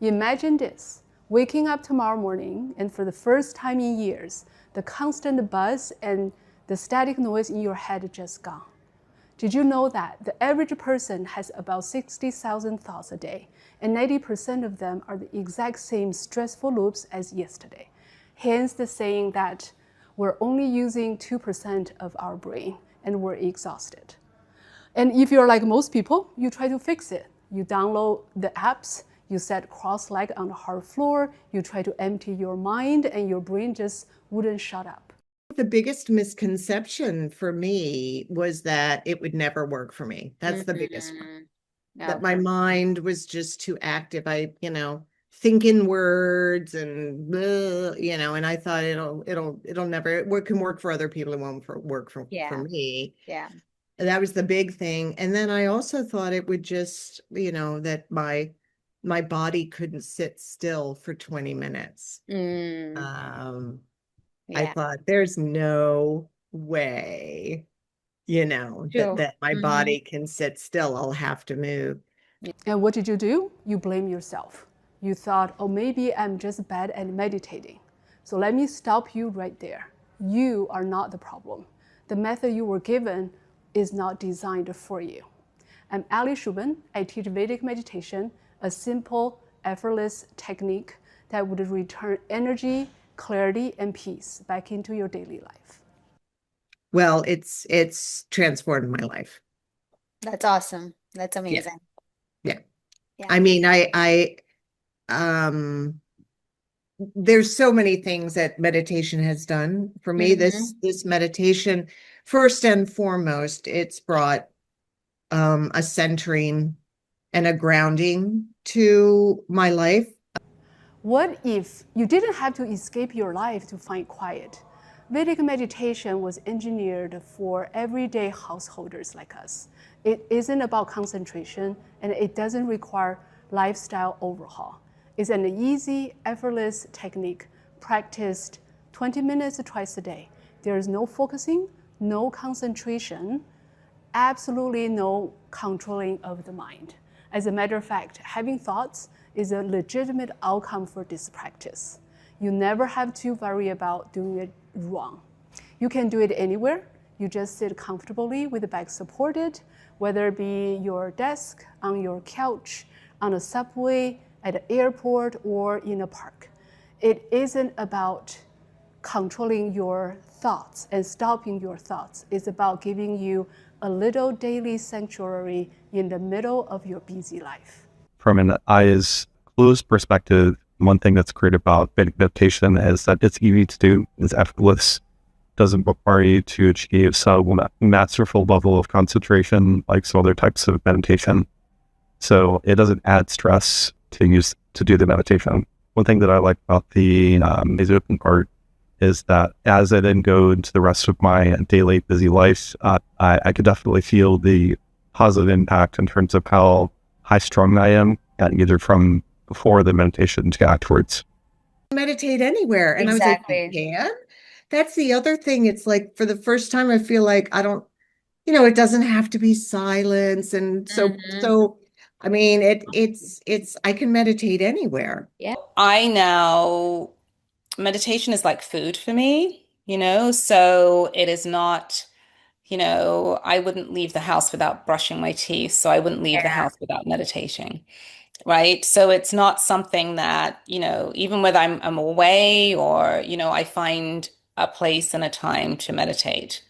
Imagine this, waking up tomorrow morning and for the first time in years, the constant buzz and the static noise in your head just gone. Did you know that the average person has about 60,000 thoughts a day, and 90% of them are the exact same stressful loops as yesterday? Hence the saying that we're only using 2% of our brain and we're exhausted. And if you're like most people, you try to fix it. You download the apps, you set cross-legged on the hard floor, you try to empty your mind, and your brain just wouldn't shut up. The biggest misconception for me was that it would never work for me. That's the biggest one. That my mind was just too active. I, think in words and, and I thought it'll never, it can work for other people. It won't work for me. Yeah. That was the big thing. And then I also thought it would just, that my body couldn't sit still for 20 minutes. I thought there's no way, that my body can sit still. I'll have to move. And what did you do? You blame yourself. You thought, oh, maybe I'm just bad at meditating. So let me stop you right there. You are not the problem. The method you were given is not designed for you. I'm Ali Shubin. I teach Vedic meditation, a simple, effortless technique that would return energy, clarity, and peace back into your daily life. Well, it's transformed my life. That's awesome. That's amazing. Yeah. I mean, there's so many things that meditation has done for me. This meditation, first and foremost, it's brought a centering and a grounding to my life. What if you didn't have to escape your life to find quiet? Vedic meditation was engineered for everyday householders like us. It isn't about concentration, and it doesn't require lifestyle overhaul. It's an easy, effortless technique practiced 20 minutes twice a day. There is no focusing, no concentration, absolutely no controlling of the mind. As a matter of fact, having thoughts is a legitimate outcome for this practice. You never have to worry about doing it wrong. You can do it anywhere. You just sit comfortably with the back supported, whether it be your desk, on your couch, on a subway, at an airport, or in a park. It isn't about controlling your thoughts and stopping your thoughts. It's about giving you a little daily sanctuary in the middle of your busy life. From an eyes closed perspective, one thing that's great about Vedic meditation is that it's easy to do, it's effortless, doesn't require you to achieve some masterful level of concentration like some other types of meditation. So it doesn't add stress to do the meditation. One thing that I like about the open part is that as I then go into the rest of my daily busy life, I could definitely feel the positive impact in terms of how high strung I am, either from before the meditation to afterwards. Meditate anywhere. And Exactly. I was like, you can? That's the other thing. It's like, for the first time, I feel like I don't, it doesn't have to be silence. And so, I mean, it's, I can meditate anywhere. Yeah. Meditation is like food for me, so it is not, I wouldn't leave the house without brushing my teeth, so I wouldn't leave the house without meditating. Right. So it's not something that, even whether I'm away or, I find a place and a time to meditate.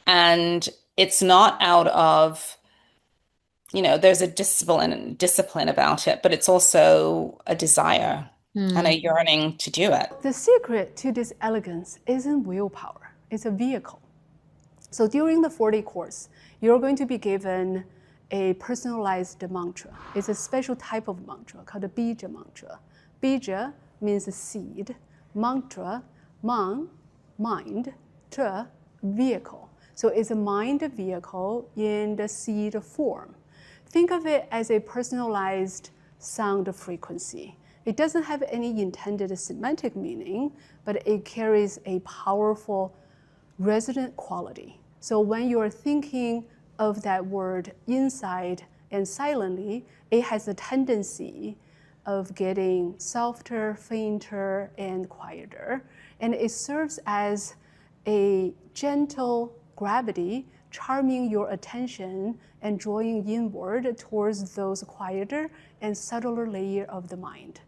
And it's not out of, there's a discipline about it, but it's also a desire and a yearning to do it. The secret to this elegance isn't willpower, it's a vehicle. So during the 40 course, you're going to be given a personalized mantra. It's a special type of mantra called a bija mantra. Bija means seed, mantra, mind, tra, vehicle. So it's a mind vehicle in the seed form. Think of it as a personalized sound frequency. It doesn't have any intended semantic meaning, but it carries a powerful resonant quality. So when you're thinking of that word inside and silently, it has a tendency of getting softer, fainter, and quieter. And it serves as a gentle gravity, charming your attention and drawing inward towards those quieter and subtler layer of the mind.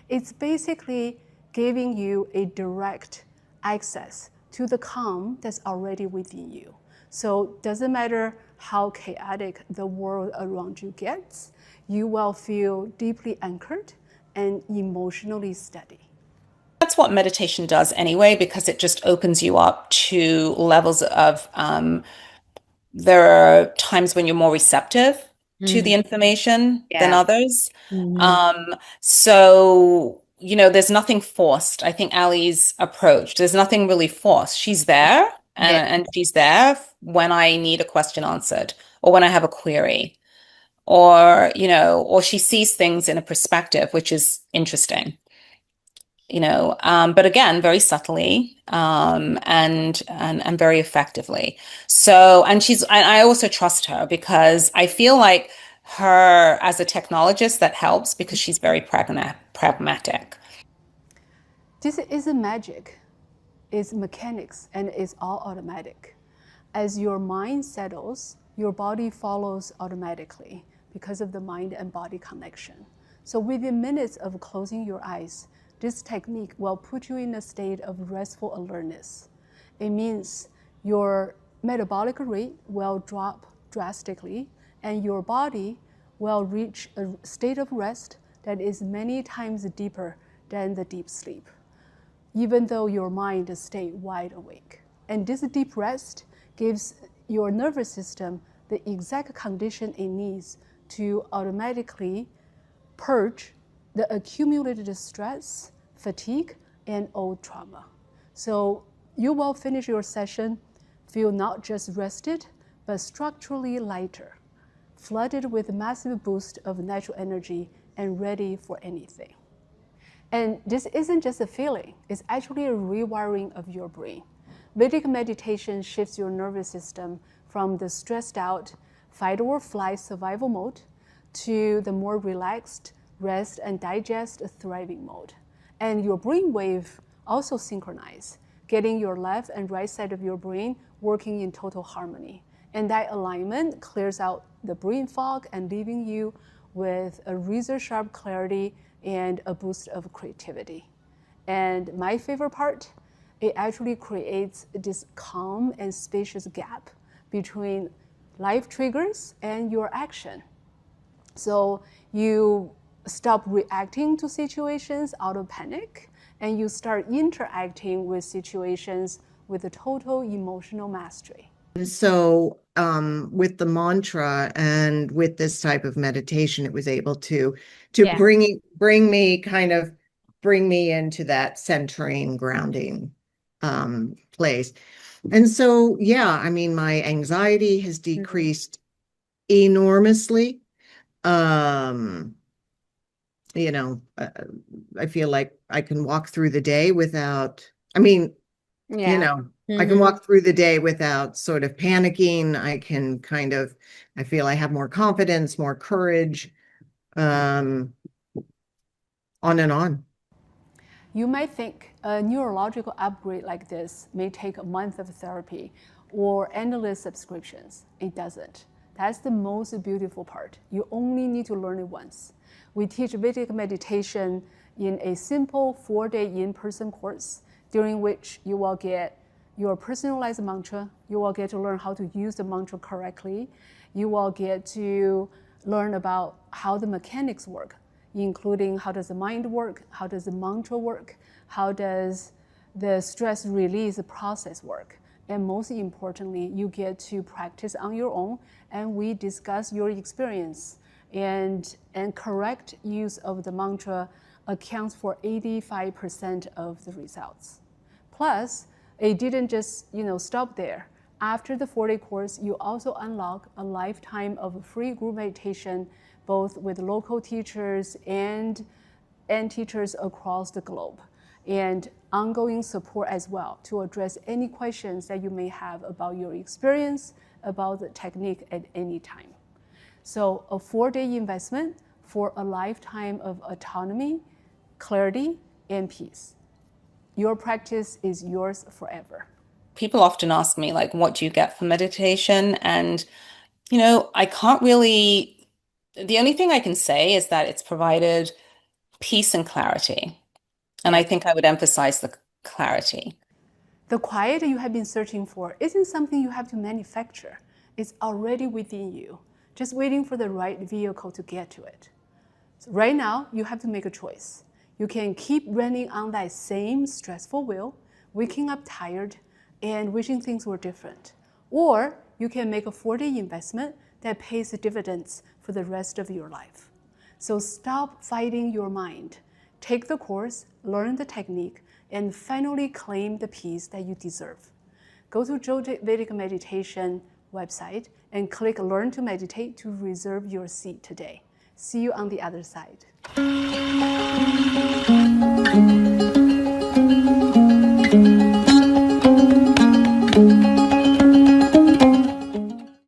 It's basically giving you a direct access to the calm that's already within you. So doesn't matter how chaotic the world around you gets, you will feel deeply anchored and emotionally steady. That's what meditation does anyway, because it just opens you up to levels of, there are times when you're more receptive to the information than others. So, there's nothing forced. I think Ali's approach, there's nothing really forced. She's there and she's there when I need a question answered or when I have a query or she sees things in a perspective, which is interesting. But again, very subtly, and very effectively. So, and I also trust her because I feel like her as a technologist that helps because she's very pragmatic. This isn't magic, it's mechanics, and it's all automatic. As your mind settles, your body follows automatically because of the mind and body connection. So within minutes of closing your eyes, this technique will put you in a state of restful alertness. It means your metabolic rate will drop drastically and your body will reach a state of rest that is many times deeper than the deep sleep, even though your mind stays wide awake. And this deep rest gives your nervous system the exact condition it needs to automatically purge the accumulated stress, fatigue, and old trauma. So you will finish your session, feel not just rested, but structurally lighter, flooded with a massive boost of natural energy and ready for anything. And this isn't just a feeling, it's actually a rewiring of your brain. Vedic meditation shifts your nervous system from the stressed out fight or flight survival mode to the more relaxed rest and digest thriving mode. And your brain wave also synchronize, getting your left and right side of your brain working in total harmony. And that alignment clears out the brain fog and leaving you with a razor sharp clarity and a boost of creativity. And my favorite part, it actually creates this calm and spacious gap between life triggers and your action. So you stop reacting to situations out of panic and you start interacting with situations with a total emotional mastery. And so with the mantra and with this type of meditation, it was able to bring me into that centering, grounding place. And so, yeah, I mean, my anxiety has decreased enormously. I feel like I can walk through the day without, I can walk through the day without sort of panicking. I feel I have more confidence, more courage, on and on. You might think a neurological upgrade like this may take a month of therapy or endless subscriptions. It doesn't. That's the most beautiful part. You only need to learn it once. We teach Vedic meditation in a simple 4-day in-person course, during which you will get your personalized mantra. You will get to learn how to use the mantra correctly. You will get to learn about how the mechanics work, including how does the mind work, how does the mantra work, how does the stress release process work. And most importantly, you get to practice on your own, and we discuss your experience. And correct use of the mantra accounts for 85% of the results. Plus, it didn't just stop there. After the 4-day course, you also unlock a lifetime of free group meditation, both with local teachers and teachers across the globe, and ongoing support as well to address any questions that you may have about your experience, about the technique at any time. So a 4-day investment for a lifetime of autonomy, clarity, and peace. Your practice is yours forever. People often ask me, like, what do you get from meditation? And, you know, I can't really, the only thing I can say is that it's provided peace and clarity. And I think I would emphasize the clarity. The quiet you have been searching for isn't something you have to manufacture. It's already within you, just waiting for the right vehicle to get to it. So right now, you have to make a choice. You can keep running on that same stressful wheel, waking up tired, and wishing things were different. Or you can make a 4-day investment that pays the dividends for the rest of your life. So stop fighting your mind. Take the course, learn the technique, and finally claim the peace that you deserve. Go to JYOTI Vedic Meditation website and click Learn to Meditate to reserve your seat today. See you on the other side.